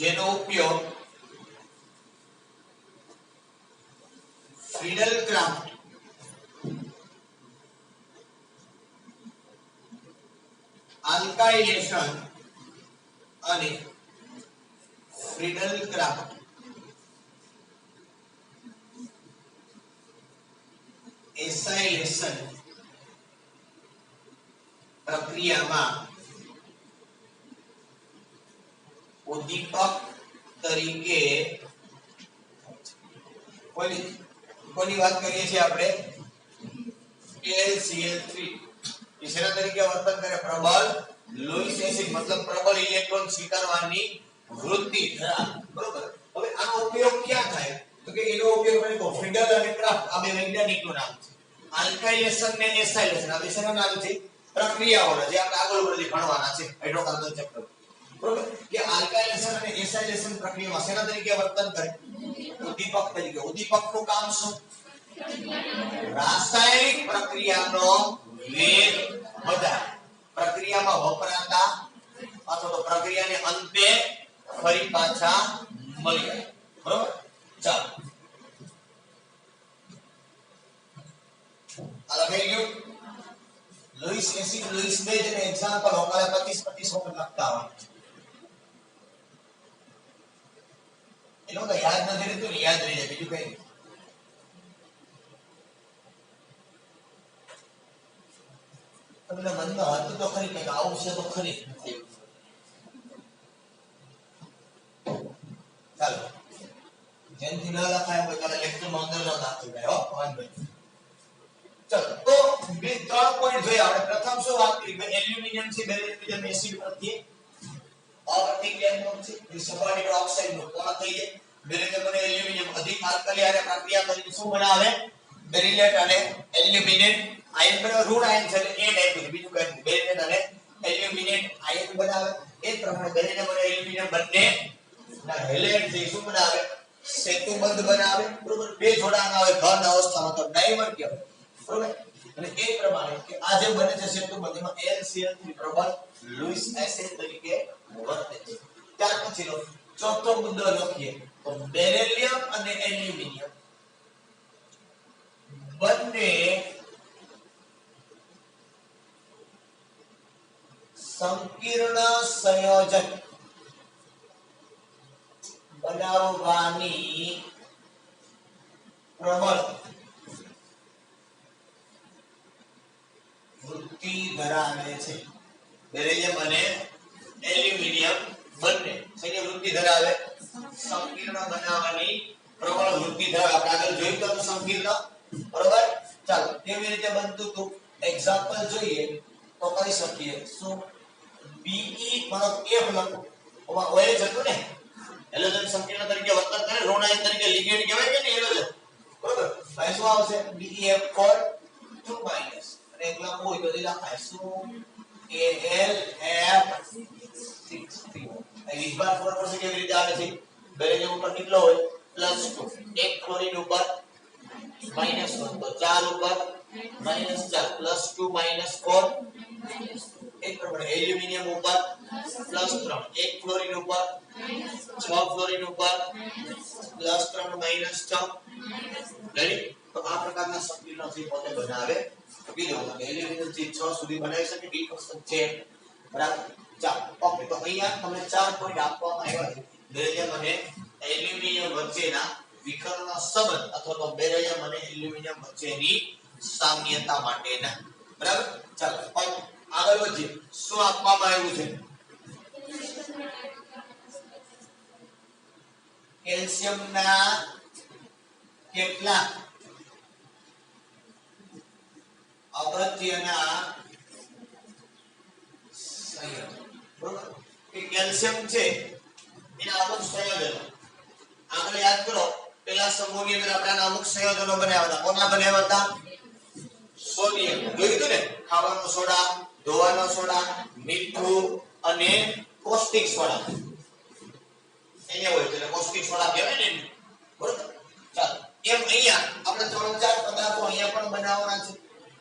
જેનો ઉપયોગ ફ્રીડલ ક્રાફ્ટ આલ્કાઇલેશન અને ફ્રીડલ ક્રાફ્ટ એસાઇલેશન પ્રક્રિયામાં ઉદ્દીપક તરીકે કોની વાત કરીએ છીએ આપણે? LCl3 એ શેના તરીકે વર્તન કરે? પ્રબળ લુઈસ એસિડ. મતલબ પ્રબળ ઇલેક્ટ્રોન સ્વીકારવાની વૃત્તિ ધરાવે, બરોબર. હવે આનો ઉપયોગ ક્યાં થાય? તો કે એનો ઉપયોગ કરી તો ફ્રીડલ અને ક્રાફ્ટ આ બે વૈજ્ઞાનિકનું નામ છે. આલ્કાઇલેશન ને એસાઇલેશન આ બે શેના નામ છે? પ્રક્રિયાઓના, જે આપણે આગળ ઉપરથી ભણવાના છે હાઇડ્રોકાર્બન ચેપ્ટર, બરોબર. કે આલ્કાઇલેશન અને એસાઇલેશન પ્રક્રિયામાં શેના તરીકે વર્તન કરે? ઉદ્દીપક તરીકે. ઉદ્દીપકનું કામ શું? રાસાયણિક પ્રક્રિયાનો વેગ વધારે, પ્રક્રિયામાં વપરાતા અથવા તો પ્રક્રિયાને અંતે ફરી પાછા મળીએ બરોબર ચાલો આ લખાઈ ગયું લुइस એસિડ લुइस બેઝ અને એક્ઝામ્પલ હોકાલે 25 વખત લખતા હોય એનો તો યાદ નથી રહેતું યાદ રહી જાય બીજું કઈ તમને મનમાં હતું તો ખરી કે આવું છે તો ખરી ચાલો જેનથી ન લખાય હોય તો લેક્ચરમાં અંદર ન નાખી જાય હો વાંધો ચલો તો બે ત્રણ પોઈન્ટ જોઈએ આપણે પ્રથમ શું વાત કરી કે એલ્યુમિનિયમ છે બેરિલિયમ એસિડ પ્રત્યે અપ્રતિક્રિયાત્મક છે સપાટી પર ઓક્સાઇડ નો કોણ થઈ જાય બેરિલિયમ અને એલ્યુમિનિયમ અધિક આલ્કલી હારે પ્રક્રિયા કરીને શું બનાવે બેરિલેટ અને એલ્યુમિનેટ આયન બનાવે ઋણ આયન છે એટલે એ ટાઈપ બીજું કઈ બેરિલેટ અને એલ્યુમિનેટ આયન બનાવે એ પ્રમાણે બેરિલિયમ અને એલ્યુમિનિયમ બંને ના હેલેટ થી શું બનાવે સેતુબંધ બનાવે બરોબર બે જોડાણ આવે ઘન અવસ્થામાં તો ડાયમર કહેવાય બરોબર અને એ પ્રમાણે કે આ જે બને છે સેતુબંધ એમાં LCl3 પ્રબળ લुइस એસિડ તરીકે વર્તે છે ત્યાર પછીનો ચોથો મુદ્દો લખીએ તો બેરિલિયમ અને એલ્યુમિનિયમ બંને સંકીર્ણ સંયોજન બનાવવાની પ્રબળ વૃત્તિ ધરાવે છે બેરિલિયમ અને એલ્યુમિનિયમ બંને શેની વૃત્તિ ધરાવે સંકીર્ણ બનાવવાની પ્રબળ વૃત્તિ ધરાવે આપણે આગળ જોયું તો સંકીર્ણ બરોબર ચાલો કેવી રીતે બનતું હતું એક્ઝામ્પલ જોઈએ તો કરી શકીએ શું Be मतलब F લખો ઓમાં ઓએચ હતું ને હેલોજન સંકીર્ણ તરીકે વર્તન કરે ઋણ આયન તરીકે લિગેન્ડ કહેવાય કે ને હેલોજન બરોબર ભાઈ શું આવશે BeF4 2 માઈનસ અને એક લખો હોય તો લખાય શું AlF6 આ એક બાર 4% કેવી રીતે આવે છે બેરિલિયમ ઉપર કેટલો હોય +2 એક ક્લોરીન ઉપર -1 તો 4 ઉપર -4 +2 -4 एक प्रमाण एल्युमिनियम ऊपर +3 एक फ्लोरीन ऊपर 6 फ्लोरीन ऊपर +3 -6 रेडी तो આ પ્રકારના સંકીર્ણ થી પોતે બનાવે બીજો કે એલ્યુમિનિયમ થી 6 સુધી બનાવી શકે બી કોન્સ્ટન્ટ છે બરાબર ચાલો ઓકે તો અહીંયા તમને 4 પોઈન્ટ આપવામાં આવ્યા છે બેરિલિયમ અને એલ્યુમિનિયમ વચ્ચેના વિકર્ણ સંબંધ અથવા તો બેરિલિયમ અને એલ્યુમિનિયમ વચ્ચેની સામ્યતા માટેના બરાબર ચાલો આગળ વધીએ શું આપવામાં આવ્યું છે કેલ્શિયમના કેટલા અગત્યના સંયોજન બરોબર કે કેલ્શિયમ છે એના અમુક સંયોજનો આગળ યાદ કરો પેલા સમૂહની અંદર આપણે અમુક સંયોજનો બનાવ્યા હતા કોના બનાવ્યા હતા સોડિયમ જોયું હતું ને ખાવાનો સોડા ધોવાનો સોડા મીઠું અને કોસ્ટિક સોડા એને હોય એટલે કોસ્ટિક સોડા કહેવાય ને બરોબર ચાલો એમ અહીંયા આપણે ત્રણ ચાર પદાર્થો અહીંયા પણ બનાવવાના છે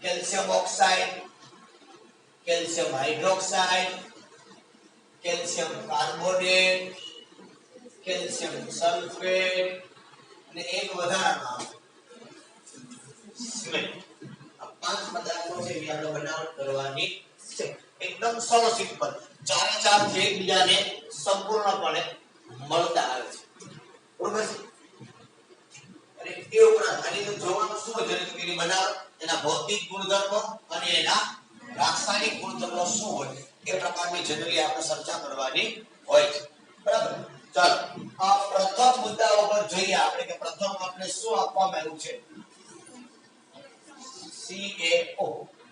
calcium oxide calcium hydroxide calcium carbonate calcium sulphate અને એક વધારાનો સિમેન્ટ પાંચ પદાર્થો છે જે આપણે બનાવટ કરવાની છે એકદમ સરળ સિમ્પલ ચારે ચાર જે એકબીજાને સંપૂર્ણપણે મળતા આવે છે બરોબર અને એ ઉપરાંત આની તો જોવાનું શું છે કે એની બનાવટ એના ભૌતિક ગુણધર્મો અને એના રાસાયણિક ગુણધર્મો શું હોય એ પ્રકારની જનરલી આપણે ચર્ચા કરવાની હોય છે બરાબર ચાલો આ પ્રથમ મુદ્દા ઉપર જોઈએ આપણે કે પ્રથમ આપણે શું આપવામાં આવ્યું છે CaO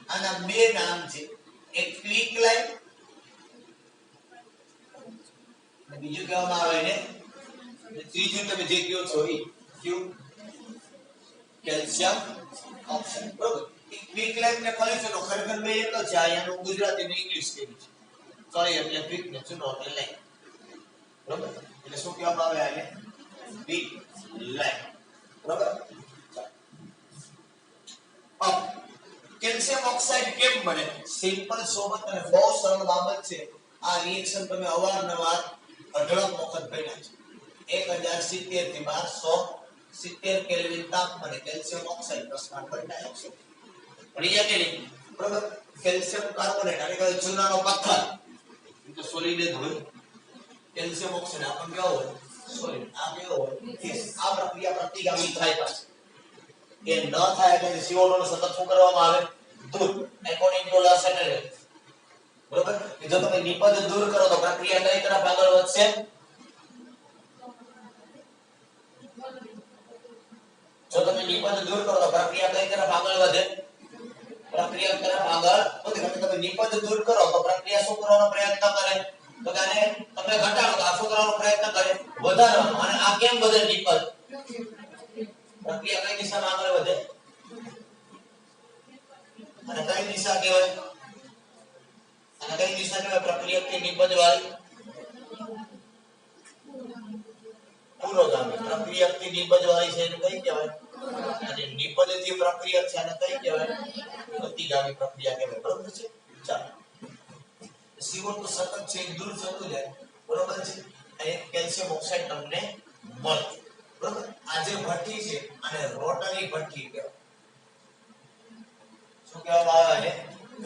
આના બે નામ છે એક ક્વિક લાઈન અને બીજું કહેવામાં આવે ને ત્રીજું તમે જે કહો છો એ ક્યુ કેલ્શિયમ ઓક્સાઇડ બરોબર એક ક્વિક લાઈન ને પોલિફેનો ખરેખર બે એક જ છે આનું ગુજરાતી ને ઇંગ્લિશ કહે છે સોરી એટલે ક્વિક ને ચૂનો એટલે લાઈન બરોબર એટલે શું કહેવામાં આવે આને ક્વિક લાઈન બરોબર કેલ્શિયમ ઓક્સાઇડ કેમ બને સિમ્પલ સોબત અને બહુ સરળ બાબત છે આ રિએક્શન તમે અવારનવાર અઢળક વખત બન્યા છે 1070 થી 1270 કેલ્વિન તાપમાને calcium oxide plus carbon dioxide ભળી કે નહીં બરોબર કેલ્શિયમ કાર્બોનેટ આને કહેવાય ચૂનાનો પથ્થર તો સોલિડ જ હોય કેલ્શિયમ ઓક્સાઇડ આપણને કેવો હોય સોલિડ આ કેવો હોય આ પ્રક્રિયા પ્રતિગામી થાય પાછું એ ન થાય એટલે CO2 નો સતત શું કરવામાં આવે દૂર એકોર્ડિંગ ટુ લો સેટલ બરોબર જો તમે નિપજ દૂર કરો તો પ્રક્રિયા કઈ તરફ આગળ વધશે જો તમે નિપજ દૂર કરો તો પ્રક્રિયા કઈ તરફ આગળ વધે પ્રક્રિયા તરફ આગળ વધે તમે નિપજ દૂર કરો તો પ્રક્રિયા શું કરવાનો પ્રયત્ન કરે તો કે તમે ઘટાડો તો આ શું કરવાનો પ્રયત્ન કરે વધારવાનો અને આ કેમ વધે નિપજ પ્રક્રિયા કઈ દિશામાં આગળ વધે અને કઈ દિશા કહેવાય અને કઈ દિશા કહેવાય પ્રક્રિયાથી નિપજ વાળી પુરોગામી પ્રક્રિયાથી નિપજ વાળી છે એને કઈ કહેવાય અને નિપજથી પ્રક્રિયા છે અને કઈ કહેવાય પ્રતિગામી પ્રક્રિયા કહેવાય બરોબર છે ચાલો CO2 સતત છે દૂર થતું જાય બરોબર છે અને કેલ્શિયમ ઓક્સાઇડ તમને મળે બરોબર આ જે ભઠ્ઠી છે અને રોટરી ભઠ્ઠી કહેવાય શું કહેવામાં આવે છે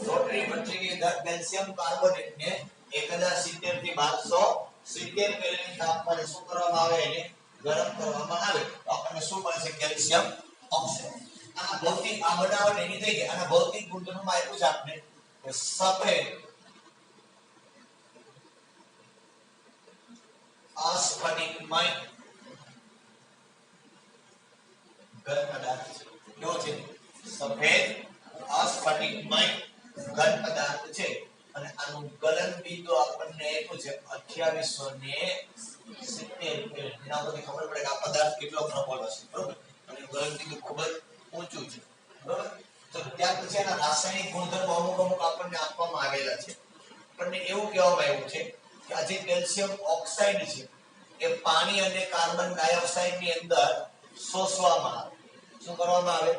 રોટરી ભઠ્ઠીની અંદર કેલ્શિયમ કાર્બોનેટ ને 1070 થી 1270 કેલ્વિન તાપમાને શું કરવામાં આવે એને ગરમ કરવામાં આવે તો આપણને શું મળે છે કેલ્શિયમ ઓક્સાઇડ આ ભૌતિક આ બનાવટ એની થઈ ગઈ અને ભૌતિક ગુણધર્મો આપ્યું છે આપણે સફેદ અસ્ફટિકમય ઘન પદાર્થ કેવો છે સફેદ અસ્ફટિકમય ઘન પદાર્થ છે અને આનું ગલન બિંદુ આપણને આપ્યું છે 2870 એના પરથી ખબર પડે કે આ પદાર્થ કેટલો પ્રબળ હશે બરોબર અને ગલન બિંદુ ખૂબ જ ઊંચું છે બરોબર તો ત્યાર પછી એના રાસાયણિક ગુણધર્મો અમુક આપણને આપવામાં આવેલા છે આપણને એવું કહેવામાં આવ્યું છે કે આ જે કેલ્શિયમ ઓક્સાઇડ છે એ પાણી અને કાર્બન ડાયોક્સાઇડ ની અંદર શોષવામાં આવે શું કરવામાં આવે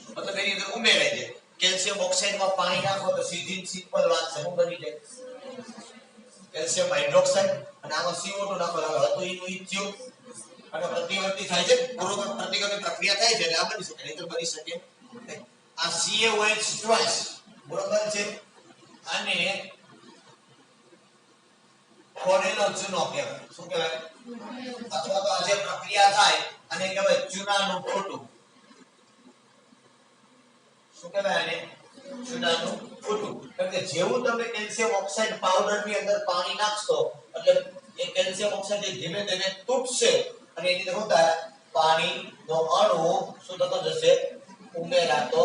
મતલબ એની અંદર ઉમેરાય છે કેલ્શિયમ ઓક્સાઇડ માં પાણી નાખો તો સીધી સિમ્પલ વાત છે શું બની જાય કેલ્શિયમ હાઇડ્રોક્સાઇડ અને આમાં CO2 નાખો એટલે હતું એનું ઈ થયું અને પ્રતિવર્તી થાય છે બરોબર પ્રતિગામી પ્રક્રિયા થાય છે એટલે આ બની શકે નહીતર બની શકે આ CaOH ટ્વાઇસ બરોબર છે અને ખોડેલો ચૂનો કહેવાય શું કહેવાય અથવા તો આ જે પ્રક્રિયા થાય અને કહેવાય ચૂનાનું ફોટું શું કહેવાય આને ચૂનાનું ફોટું કારણ કે જેવું તમે કેલ્શિયમ ઓક્સાઇડ પાવડર ની અંદર પાણી નાખશો એટલે એ કેલ્શિયમ ઓક્સાઇડ ધીમે ધીમે તૂટશે અને એની અંદર શું થાય પાણીનો અણુ શું થતો જશે ઉમેરાતો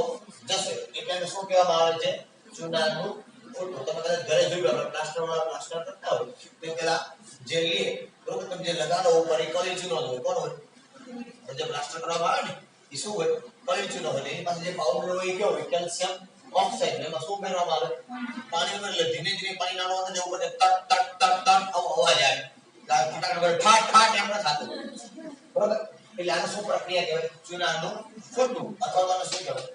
જશે એટલે એને શું કહેવામાં આવે છે ચૂનાનું ફોટું તમે કદાચ ઘરે જોયું આપણે પ્લાસ્ટર કરતા હોય તો પેલા જે લે બરોબર તમે જે લગાડો ઉપર એ કલી ચૂનો હોય કોણ હોય જે પ્લાસ્ટર કરવામાં આવે ને એ શું હોય કલી ચૂનો હોય એની પાસે જે પાવડર હોય એ કેવો હોય કેલ્શિયમ ઓક્સાઇડ એમાં શું ઉમેરવામાં આવે પાણી ઉમેર એટલે ધીમે ધીમે પાણી નાનો અને ઉપર તટ તટ તટ તટ આવો અવાજ આવે ફટાકડા પર ઠાટ ઠાટ એમ ન થતું બરોબર એટલે આને શું પ્રક્રિયા કહેવાય ચૂનાનું ફોટું અથવા તો શું કહેવાય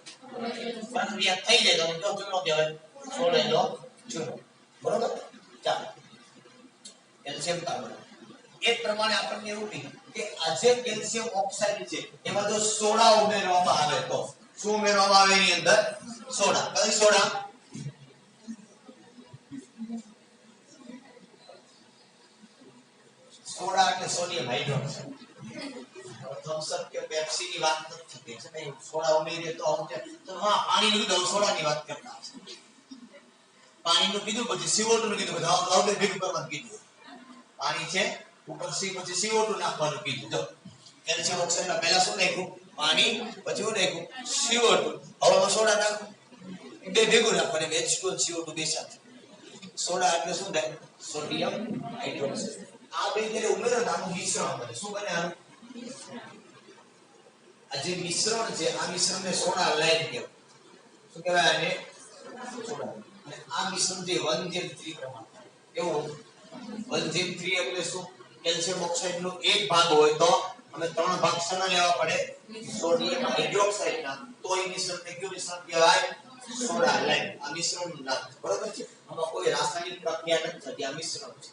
પ્રક્રિયા થઈ જાય તો ચૂનો કહેવાય છોડેલો ચૂનો બરોબર ચાલો કેલ્શિયમ કાર્બોનેટ એક પ્રમાણે આપણને એવું કીધું કે આ જે કેલ્શિયમ ઓક્સાઇડ છે એમાં જો સોડા ઉમેરવામાં આવે તો શું ઉમેરવામાં આવે એની અંદર સોડા કઈ સોડા સોડા એટલે સોડિયમ હાઇડ્રોક્સાઇડ થમ્સ અપ કે પેપ્સી ની વાત નથી થતી છે ભાઈ સોડા ઉમેરીએ તો આવું તો હા પાણી લીધું સોડાની વાત કરતા હશે પાણીનું કીધું પછી CO2 નું કીધું બધા હવે ભેગું કરવાનું કીધું પાણી છે ઉપર સી પછી CO2 નાખવાનું કીધું જો કેલ્શિયમ ઓક્સાઇડ માં પહેલા શું નાખ્યું પાણી પછી શું નાખ્યું CO2 હવે સોડા નાખો બે ભેગું નાખવાનું H2 અને CO2 બે સાથે સોડા એટલે શું થાય સોડિયમ હાઇડ્રોક્સાઇડ આ બે જ્યારે ઉમેરો આનું મિશ્રણ બને શું બને આનું આ જે મિશ્રણ છે આ મિશ્રણને સોડા લાઈન કહેવાય શું કહેવાય આને સોડા અને આ મિશ્રણ જે 1:3 પ્રમાણ એવું 1:3 એટલે શું કેલ્શિયમ ઓક્સાઇડ નો એક ભાગ હોય તો અમે 3 ભાગ શેના લેવા પડે સોડિયમ હાઇડ્રોક્સાઇડ ના તો એ મિશ્રણને કયું મિશ્રણ કહેવાય સોડા લાઈન આ મિશ્રણનું નામ બરોબર છે આમાં કોઈ રાસાયણિક પ્રક્રિયા નથી થતી આ મિશ્રણ છે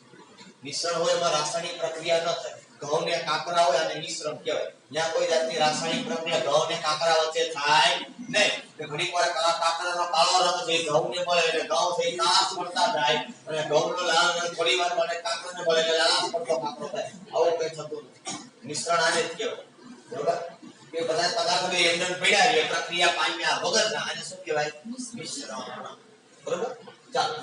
મિશ્રણ હોય એમાં રાસાયણિક પ્રક્રિયા ન થાય. ઘઉં ને કાકરા હોય અને મિશ્રણ કહેવાય. ત્યાં કોઈ જાતની રાસાયણિક પ્રક્રિયા ઘઉં ને કાકરા વચ્ચે થાય નહીં. કે ઘણીવાર કાકરાનો કાળો રંગ છે ઘઉં ને મળે એટલે ઘઉં છે કાસ પડતા થાય અને ઘઉંનો લાલ રંગ થોડીવાર મળે કાકરાને મળે એટલે લાલ પડતો કાકરો થાય. આવું કંઈ થતું નથી. મિશ્રણ આને જ કહેવાય. બરોબર? કે બધા પદાર્થો એમને પડ્યા છે પ્રક્રિયા પામ્યા વગરના આને શું કહેવાય? મિશ્રણ. બરોબર? ચાલો.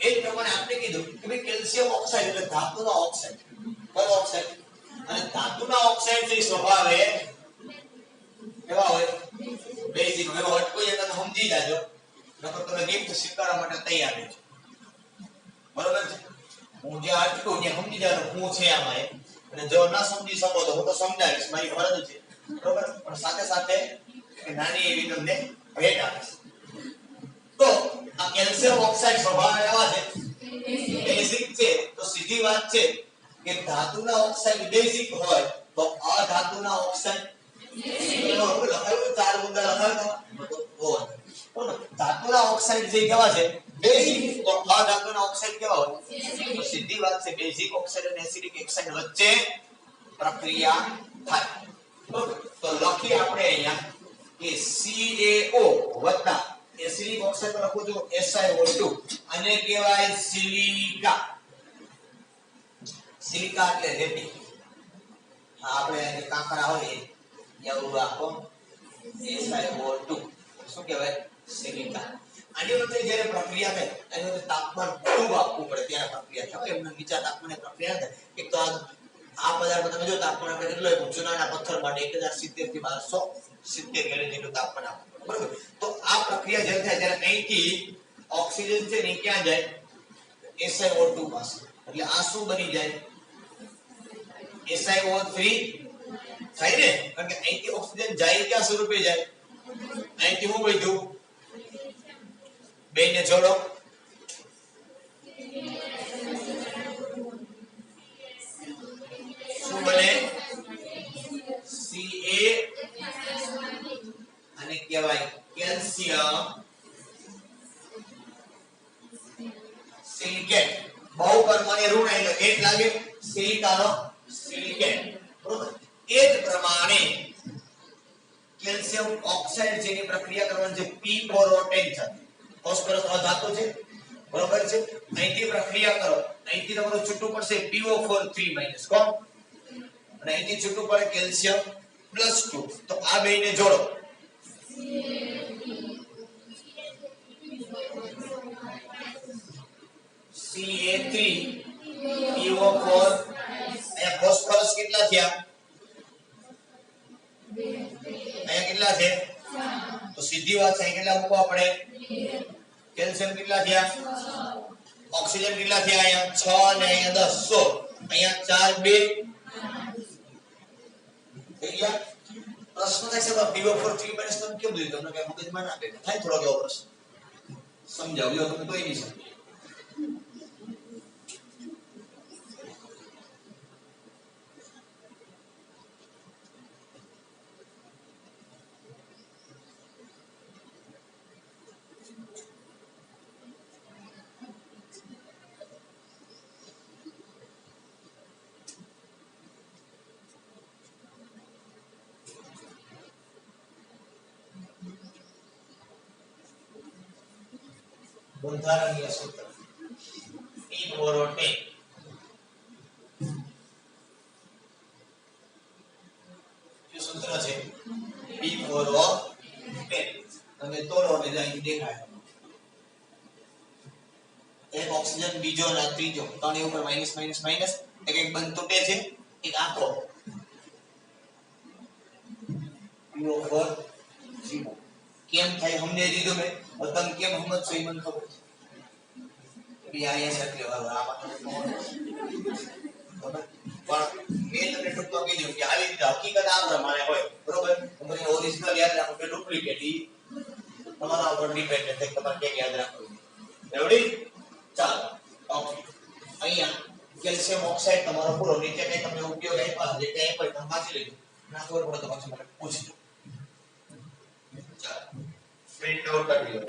એક પ્રમાણે આપણે કીધું કે ભાઈ કેલ્શિયમ ઓક્સાઇડ એટલે ધાતુનો ઓક્સાઇડ. કયો ઓક્સાઇડ? અને ધાતુના ઓક્સાઇડ જે સ્વભાવે કેવા હોય? બેઝિક. હવે અટકોઈ એટલે સમજી જાજો. નકર તમે ગિફ્ટ સ્વીકારવા માટે તૈયાર રહેજો. બરોબર છે? હું જે અટકું ને સમજી જાજો હું છે આમાં અને જો ના સમજી શકો તો હું તો સમજાવીશ મારી ફરજ છે. બરોબર? પણ સાથે સાથે નાની એવી તમને ભેટ આપીશ. તો આ કેલ્શિયમ ઓક્સાઇડ સ્વભાવે એવા છે બેઝિક છે. તો સીધી વાત છે કે ધાતુના ઓક્સાઇડ બેઝિક હોય તો અધાતુના ઓક્સાઇડ લખાયું ચાર મુદ્દા લખાયો તો ધાતુના ઓક્સાઇડ જે કેવા છે બેઝિક તો અધાતુના ઓક્સાઇડ કેવા હોય? તો સીધી વાત છે બેઝિક ઓક્સાઇડ અને એસિડિક ઓક્સાઇડ વચ્ચે પ્રક્રિયા થાય. તો લખી આપણે અહીંયા કે CaO વત્તા એસિડિક ઓક્સાઇડ પર લખું છું SiO2 અને કહેવાય સિલિકા. સિલિકા એટલે રેતી. આપણે કાંકરા હોય એવું રાખો SiO2 શું કહેવાય? સિલિકા. આની વચ્ચે જ્યારે પ્રક્રિયા થાય એનું વચ્ચે તાપમાન ખૂબ આપવું પડે ત્યારે પ્રક્રિયા થાય. એમને નીચા તાપમાને પ્રક્રિયા થાય. એક તો આ પદાર્થ તમે જો તાપમાન આપણે કેટલો ચૂનાના પથ્થર માટે 1070 થી 1270 કેલ્વિન જેટલું તાપમાન આપવું. બરોબર? તો આ પ્રક્રિયા જ્યારે થાય ત્યારે અહીંથી ઓક્સિજન છે ને ક્યાં જાય? SiO2 પાસે. એટલે આ શું બની જાય? SiO3 થાય ને. કારણ કે અહીંથી ઓક્સિજન જાય ક્યાં સ્વરૂપે જાય? અહીંથી હું વધ્યું બેને જોડો શું બને? Ca અને કહેવાય કેલ્શિયમ સિલિકેટ. બહુ પરમાણુ ઋણ એટલે એક લાગે સિલિકાનો સિલિકેટ. બરોબર? એ જ પ્રમાણે કેલ્શિયમ ઓક્સાઇડ જેની પ્રક્રિયા કરવાની છે P4O10 સાથે. ફોસ્ફરસ અધાતુ છે. બરોબર છે? અહીંથી પ્રક્રિયા કરો અહીંથી તમારું છૂટું પડશે PO4 3- કોણ? અને અહીંથી છૂટું પડે કેલ્શિયમ +2. તો આ બેને જોડો Ca3PO4. અહીંયા ફોસ્ફરસ કેટલા થયા? અહીંયા કેટલા છે? તો સીધી વાત છે કેટલા મૂકવા પડે? કેલ્શિયમ કેટલા થયા? ઓક્સિજન કેટલા થયા? અહીંયા 6 અને અહીંયા 10 16. અહીંયા 4 2 થઈ ગયા. પ્રશ્ન થાય છે PO4 3- તમે કેમ દીધું? તમને કઈ મગજમાં ના બેઠા થાય થોડો કેવો પ્રશ્ન સમજાવજો તમે તોય નહીં સમજો. બંધારણીય સૂત્ર P4O10 શું સૂત્ર છે? P4O10. તમે તોડો એટલે અહીં દેખાય એક ઓક્સિજન બીજો અને ત્રીજો ત્રણેય ઉપર માઈનસ માઈનસ માઈનસ. એક એક બંધ તૂટે છે એક આખો PO4 0. કેમ થાય સમજાઈ દીધું મેં. તમે કેમ સમજશો એ મને ખબર છે. BIS એટલે આમાં પણ મેં તમને ટૂંકમાં કીધું કે આવી રીતે હકીકત આ પ્રમાણે હોય. બરોબર? તમને ઓરિજિનલ યાદ રાખો કે ડુપ્લિકેટ ઈ તમારા ઉપર ડિપેન્ડ છે તમારે કેમ યાદ રાખવું. રેડી? ચાલો ઓકે. અહીંયા કેલ્શિયમ ઓક્સાઇડ તમારો પૂરો. નીચે કઈ તમને ઉપયોગ આપ્યા જે કઈ પણ તમે વાંચી લેજો. ના ખબર પડે તો પછી મને પૂછજો. ચાલો પ્રિન્ટ આઉટ કરી લો.